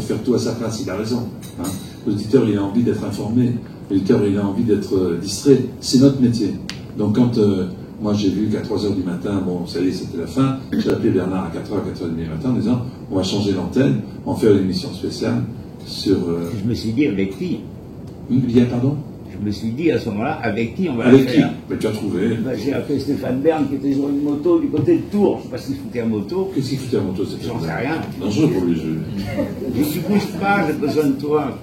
faire tout à sa place, il a raison. Hein. L'auditeur, il a envie d'être informé. L'auditeur, il a envie d'être distrait. C'est notre métier. Donc quand moi j'ai vu qu'à 3h du matin, bon, ça y est, c'était la fin, j'ai appelé Bernard à 4h, 4h30 du matin en disant, on va changer l'antenne, on va faire une émission spéciale sur... Je me suis dit, avec qui? Il y a, pardon? Je me suis dit à ce moment-là, avec qui on va avec la faire? qui? Mais tu as trouvé. Ben, j'ai appelé Stéphane Bern qui était sur une moto du côté de Tours. Je ne sais pas s'il foutait à moto. Qu'est-ce qu'il foutait à moto? J'en sais rien. Dangereux pour lui. Je suis bouge pas, j'ai besoin de toi.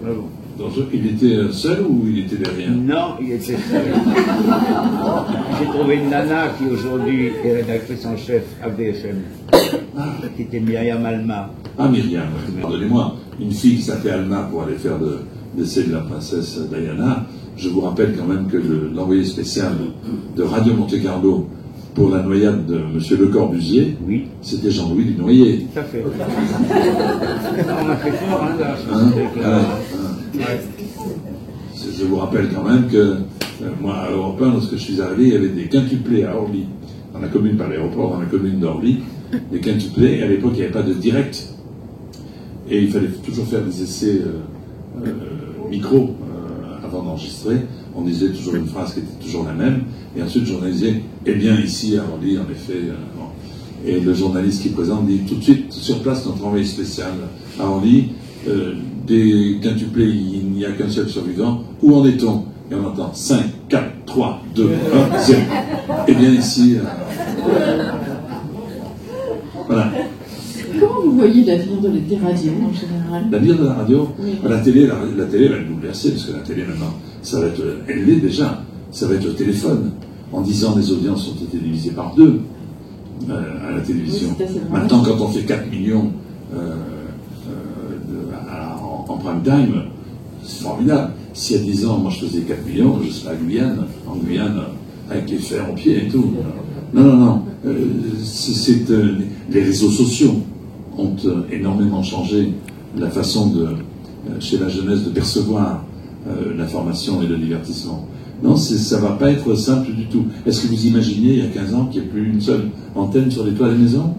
Dangereux. Il était seul ou il était derrière? Non, il était seul. J'ai trouvé une nana qui aujourd'hui est rédactrice en chef à BFM, qui était Myriam Alma. Ah, Myriam, pardonnez-moi, une fille qui s'appelait Alma pour aller faire le décès de la princesse Diana. Je vous rappelle quand même que l'envoyé spécial de Radio Monte-Carlo pour la noyade de M. Le Corbusier, oui, c'était Jean-Louis Dunoyer. Tout à fait. On a fait fort, hein, là. Je vous rappelle quand même que moi, à Europe 1, lorsque je suis arrivé, il y avait des quintuplés à Orly, dans la commune, pas l'aéroport, dans la commune d'Orly, des quintuplés, et à l'époque, il n'y avait pas de direct. Et il fallait toujours faire des essais micro avant d'enregistrer. On disait toujours une phrase qui était toujours la même, et ensuite, le journaliste disait, eh bien, ici, à Orly, en effet... Et le journaliste qui présente dit tout de suite, sur place, notre envoyé spécial à Orly, des quintuplés, il n'y a qu'un seul survivant. Où en est-on? Et on entend 5, 4, 3, 2, 1, 0. Eh bien ici... voilà. Comment vous voyez l'avenir des radios en général? L'avenir de la radio? Oui. La télé va être bouleversée, parce que la télé maintenant, ça va être... Elle l'est déjà. Ça va être le téléphone. En 10 ans, les audiences ont été divisées par 2 à la télévision. Oui, maintenant, quand on fait 4 millions... en prime time, c'est formidable. Si à 10 ans, moi je faisais 4 millions, je serais en Guyane, avec les fers en pied et tout. Non. Les réseaux sociaux ont énormément changé la façon chez la jeunesse de percevoir l'information et le divertissement. Non, ça ne va pas être simple du tout. Est-ce que vous imaginez, il y a 15 ans, qu'il n'y ait plus une seule antenne sur les toits des maisons?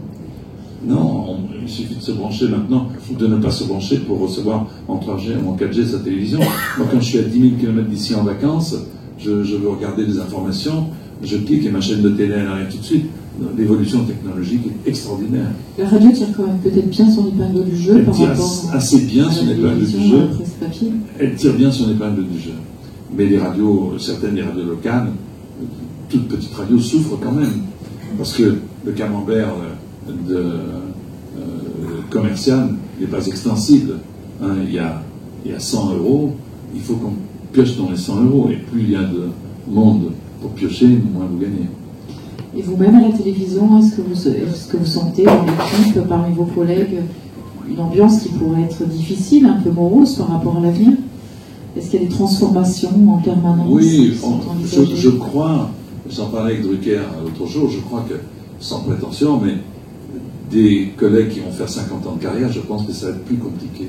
Non, il suffit de se brancher maintenant, ou de ne pas se brancher pour recevoir en 3G ou en 4G sa télévision. Moi, quand je suis à 10 000 km d'ici en vacances, je veux regarder des informations, je clique et ma chaîne de télé elle arrive tout de suite. L'évolution technologique est extraordinaire. La radio tire quand même peut-être bien son épingle du jeu par rapport assez bien son épingle du jeu. Papier. Elle tire bien son épingle du jeu. Mais les radios, certaines des radios locales, toutes petites radios souffrent quand même. Parce que le camembert commercial n'est pas extensible. Hein, il y a 100 €, il faut qu'on pioche dans les 100 €. Et plus il y a de monde pour piocher, moins vous gagnez. Et vous-même à la télévision, est-ce que vous sentez dans l'équipe, parmi vos collègues, une ambiance qui pourrait être difficile, un peu morose par rapport à l'avenir? Est-ce qu'il y a des transformations en permanence? Oui, je crois, j'en parlais avec Drucker l'autre jour, je crois que, sans prétention, mais des collègues qui vont faire 50 ans de carrière, je pense que ça va être plus compliqué.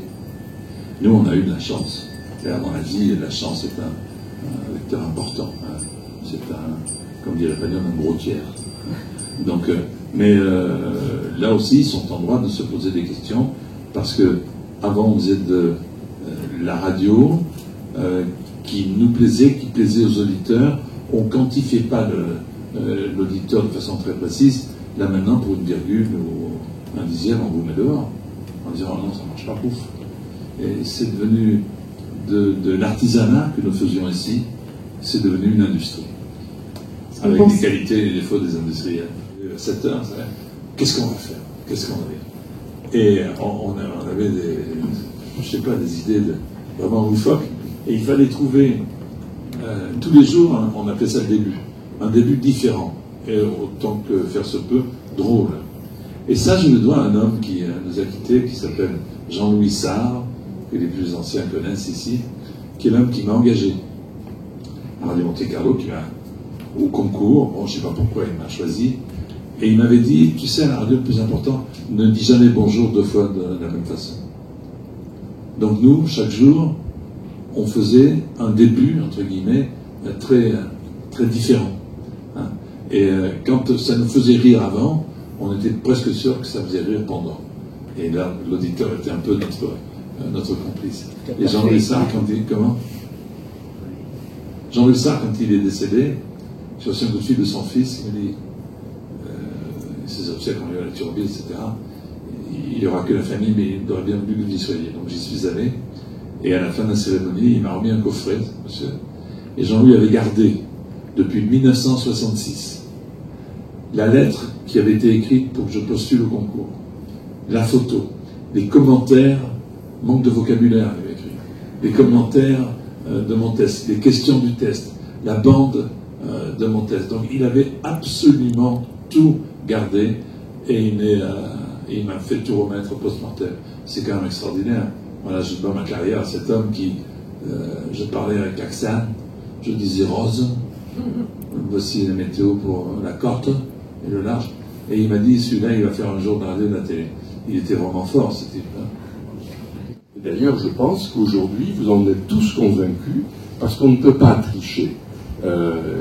Nous, on a eu de la chance. Dans la vie, la chance est un vecteur important. Hein. C'est comme dit Lapagnon, un gros tiers. Donc, mais là aussi, ils sont en droit de se poser des questions, parce que avant, on faisait de la radio qui nous plaisait, qui plaisait aux auditeurs. On ne quantifiait pas l'auditeur de façon très précise. Là, maintenant, pour une virgule ou un dixième, on vous met dehors. En disant, oh non, ça ne marche pas, pouf. Et c'est devenu de l'artisanat que nous faisions ici, c'est devenu une industrie. Avec les qualités et les défauts des industriels. À 7 heures, qu'est-ce qu'on va faire? Qu'est-ce qu'on va faire? Et on avait des idées vraiment loufoques. Et il fallait trouver, tous les jours, on appelait ça le début. Un début différent. Et autant que faire se peut, drôle. Et ça, je le dois à un homme qui nous a quittés, qui s'appelle Jean-Louis Sarre, que les plus anciens connaissent ici, qui est l'homme qui m'a engagé à Radio Monte-Carlo, au concours, bon, je ne sais pas pourquoi il m'a choisi, et il m'avait dit, tu sais, à la radio, le plus important, ne dis jamais bonjour 2 fois de la même façon. Donc nous, chaque jour, on faisait un début, entre guillemets, très, très différent. Hein. Et quand ça nous faisait rire avant, on était presque sûr que ça faisait rire pendant. Et là, l'auditeur était un peu notre complice. Et Jean-Louis Sarre, quand il... Comment Jean-Louis Sarre, quand il est décédé, j'ai reçu un coup de fil de son fils, il me dit, ses obsèques ont lieu à la Turbie, etc. Il n'y aura que la famille, mais il aurait bien voulu que vous y soyez. Donc j'y suis allé, et à la fin de la cérémonie, il m'a remis un coffret, monsieur. Et Jean-Louis avait gardé, depuis 1966, la lettre qui avait été écrite pour que je postule au concours, la photo, les commentaires, manque de vocabulaire, il avait écrit, les commentaires de mon test, les questions du test, la bande de mon test. Donc il avait absolument tout gardé et il m'a fait tout remettre post-mortem. C'est quand même extraordinaire. Voilà, je dois ma carrière à cet homme qui, je parlais avec accent, je disais rose, voici la météo pour la côte et le large. Et il m'a dit, celui-là, il va faire un jour de la radio et de la télé. Il était vraiment fort, ce type-là. D'ailleurs, je pense qu'aujourd'hui, vous en êtes tous convaincus, parce qu'on ne peut pas tricher.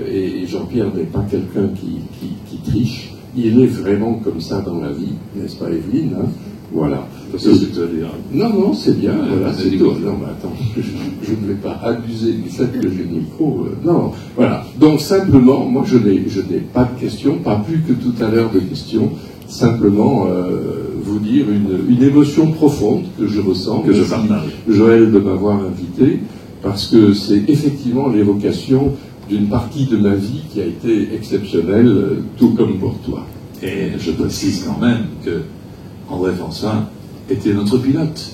Et Jean-Pierre n'est pas quelqu'un qui triche. Il est vraiment comme ça dans la vie, n'est-ce pas, Evelyne, hein? Voilà. C'est ce que tu vas dire. Non, c'est bien. Voilà, c'est tout. Non, mais attends, je ne vais pas abuser du fait que j'ai le micro. Non, voilà. Donc simplement, moi, je n'ai pas de questions, pas plus que tout à l'heure de questions. Simplement, vous dire une émotion profonde que je ressens, que je partage. Joël de m'avoir invité, parce que c'est effectivement l'évocation d'une partie de ma vie qui a été exceptionnelle, tout comme pour toi. Et je précise quand même que André François était notre pilote.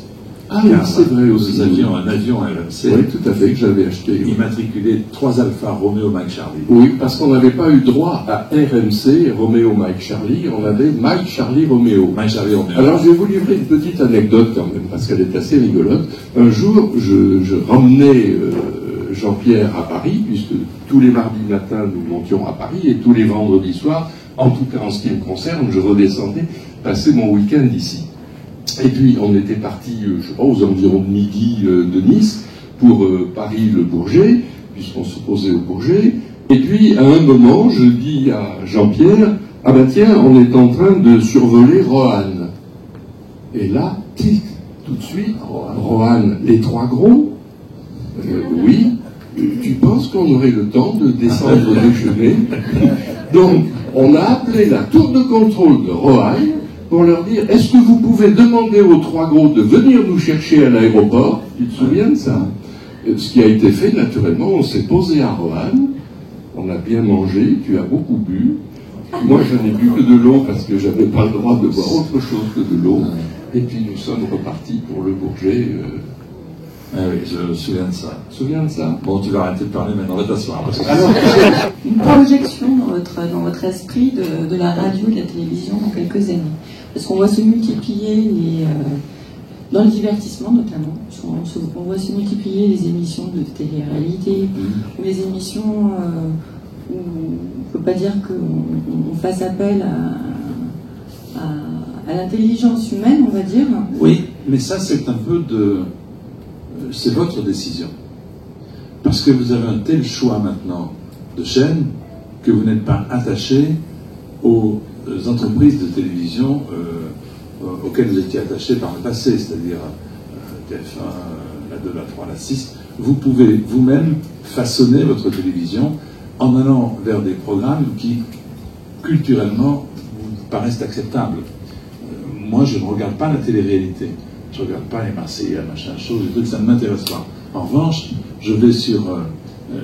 Ah oui, c'est vrai aussi. Nous avions un avion RMC. Oui, tout à fait, que j'avais acheté. Immatriculé 3 Alpha Romeo Mike Charlie. Oui, parce qu'on n'avait pas eu droit à RMC, Romeo Mike Charlie, on avait Mike Charlie Romeo. Mike Charlie Romeo. Alors je vais vous livrer une petite anecdote quand même, parce qu'elle est assez rigolote. Un jour, je ramenais Jean-Pierre à Paris, puisque tous les mardis matins nous montions à Paris, et tous les vendredis soirs, en tout cas en ce qui me concerne, je redescendais passer mon week-end ici. Et puis on était parti, je sais pas, aux environs de midi de Nice, pour Paris-Le Bourget, puisqu'on se posait au Bourget. Et puis à un moment, je dis à Jean-Pierre, ah ben tiens, on est en train de survoler Roanne. Et là, tic, tout de suite, Roanne, les Trois Gros, oui, tu penses qu'on aurait le temps de descendre déjeuner? Donc, on a appelé la tour de contrôle de Roanne pour leur dire, est-ce que vous pouvez demander aux Trois Gros de venir nous chercher à l'aéroport? Tu te souviens de ça? Ce qui a été fait, naturellement, on s'est posé à Roanne, on a bien mangé, tu as beaucoup bu. Moi, je n'ai bu que de l'eau parce que j'avais pas le droit de boire autre chose que de l'eau. Et puis nous sommes repartis pour le Bourget. Ah oui, je me souviens de ça. Tu te souviens de ça? Bon, tu vas arrêter de parler maintenant, va t'asseoir. Alors, une projection dans votre esprit de la radio et de la télévision dans quelques années. Parce qu'on voit se multiplier dans le divertissement notamment, on voit se multiplier les émissions de télé-réalité, ou les émissions où on ne peut pas dire qu'on fasse appel à l'intelligence humaine, on va dire. Oui, mais ça c'est un peu c'est votre décision. Parce que vous avez un tel choix maintenant de chaînes que vous n'êtes pas attaché aux entreprises de télévision auxquelles vous étiez attaché par le passé, c'est-à-dire TF1, la 2, la 3, la 6. Vous pouvez vous-même façonner votre télévision en allant vers des programmes qui, culturellement, vous paraissent acceptables. Moi, je ne regarde pas la télé-réalité. Je ne regarde pas les Marseillais, machin chose, des trucs, ça ne m'intéresse pas. En revanche, je vais sur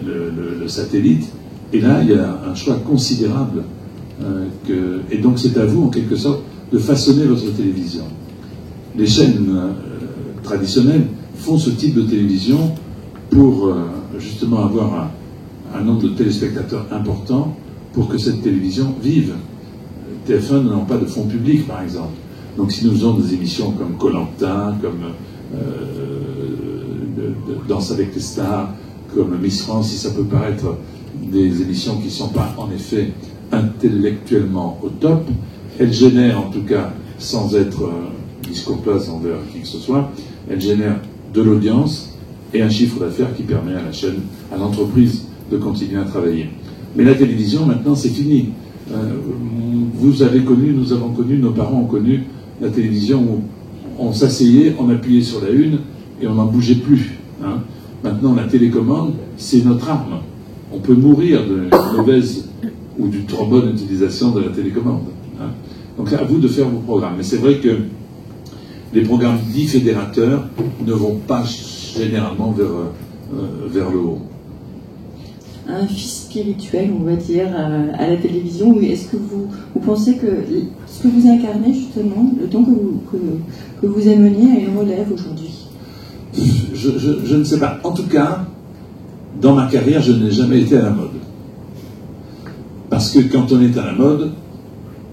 le satellite, et là, il y a un choix considérable. Et donc, c'est à vous, en quelque sorte, de façonner votre télévision. Les chaînes traditionnelles font ce type de télévision pour, justement, avoir un nombre de téléspectateurs important pour que cette télévision vive. TF1 n'a pas de fonds publics, par exemple. Donc si nous faisons des émissions comme Koh-Lanta, comme Danse avec les stars, comme Miss France, si ça peut paraître des émissions qui ne sont pas en effet intellectuellement au top, elles génèrent en tout cas, sans être discourtoise envers qui que ce soit, elles génèrent de l'audience et un chiffre d'affaires qui permet à la chaîne, à l'entreprise de continuer à travailler. Mais la télévision maintenant c'est fini. Vous avez connu, nous avons connu, nos parents ont connu la télévision où on s'asseyait, on appuyait sur la une et on n'en bougeait plus. Hein. Maintenant, la télécommande, c'est notre arme. On peut mourir de mauvaise ou d'une trop bonne utilisation de la télécommande. Hein. Donc à vous de faire vos programmes. Mais c'est vrai que les programmes dits fédérateurs ne vont pas généralement vers le haut. Un fils spirituel, on va dire, à la télévision, est-ce que vous pensez que ce que vous incarnez justement, le temps que vous ameniez a une relève aujourd'hui? Je ne sais pas. En tout cas, dans ma carrière, je n'ai jamais été à la mode. Parce que quand on est à la mode,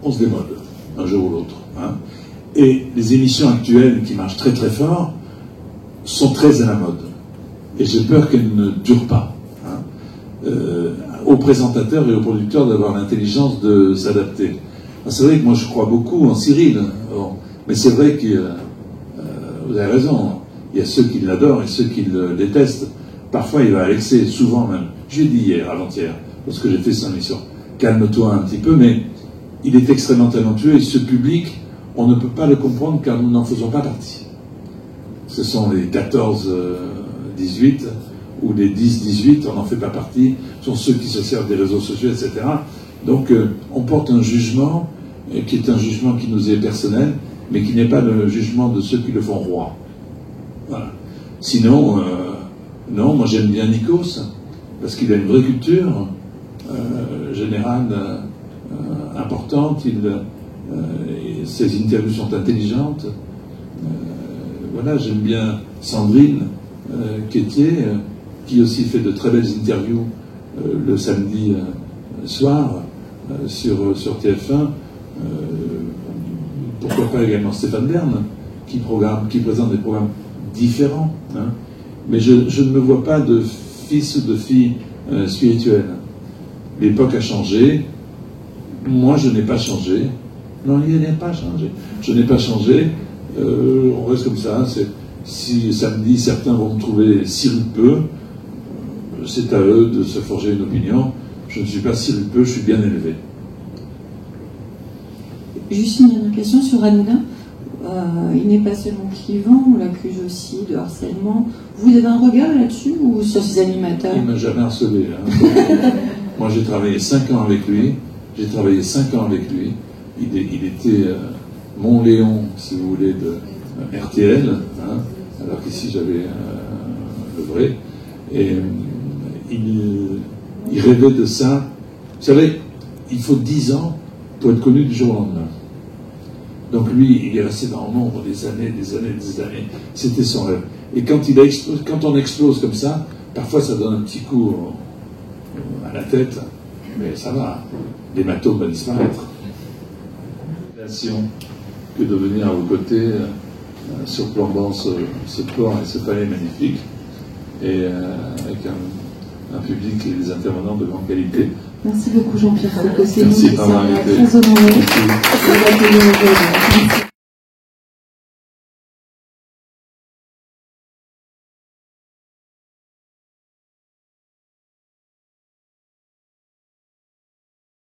on se démode, un jour ou l'autre. Hein. Et les émissions actuelles qui marchent très très fort sont très à la mode. Et j'ai peur qu'elles ne durent pas. Hein. Aux présentateurs et aux producteurs d'avoir l'intelligence de s'adapter. C'est vrai que moi je crois beaucoup en Cyril, bon, mais c'est vrai que vous avez raison, il y a ceux qui l'adorent et ceux qui le détestent. Parfois il va à l'excès, souvent même. Je l'ai dit hier, avant-hier, lorsque j'ai fait son émission. Calme-toi un petit peu, mais il est extrêmement talentueux et ce public, on ne peut pas le comprendre car nous n'en faisons pas partie. Ce sont les 14-18 ou les 10-18, on n'en fait pas partie, ce sont ceux qui se servent des réseaux sociaux, etc. Donc on porte un jugement qui est un jugement qui nous est personnel, mais qui n'est pas le jugement de ceux qui le font roi. Voilà. Sinon, non, moi j'aime bien Nikos, parce qu'il a une vraie culture générale importante, ses interviews sont intelligentes. Voilà, j'aime bien Sandrine Quétier, qui aussi fait de très belles interviews le samedi soir sur TF1. Pourquoi pas également Stéphane Bern, qui présente des programmes différents. Hein. Mais je ne me vois pas de fils ou de fille spirituelle. L'époque a changé. Moi, je n'ai pas changé. Non, il n'est pas changé. Je n'ai pas changé. On reste comme ça. Si samedi, certains vont me trouver Cyril Peu, c'est à eux de se forger une opinion. Je ne suis pas Cyril Peu, je suis bien élevé. Juste une dernière question sur Hanouna. Il n'est pas seulement clivant, on l'accuse aussi de harcèlement. Vous avez un regard là-dessus ou sur ces animateurs? Il ne m'a jamais harcelé. Hein. Moi, j'ai travaillé 5 ans avec lui. Il était mon Léon, si vous voulez, de RTL, hein, alors qu'ici j'avais le vrai. Et il rêvait de ça. Vous savez, il faut 10 ans pour être connu du jour au lendemain. Donc lui, il est resté dans l'ombre des années. C'était son rêve. Et quand on explose comme ça, parfois ça donne un petit coup à la tête, mais ça va. L'hématome va disparaître. Que de venir à vos côtés, surplombant ce port et ce palais magnifique, et avec un public et des intervenants de grande qualité. Merci beaucoup Jean-Pierre Foucault. Merci de m'avoir invité. Très honoré. Merci.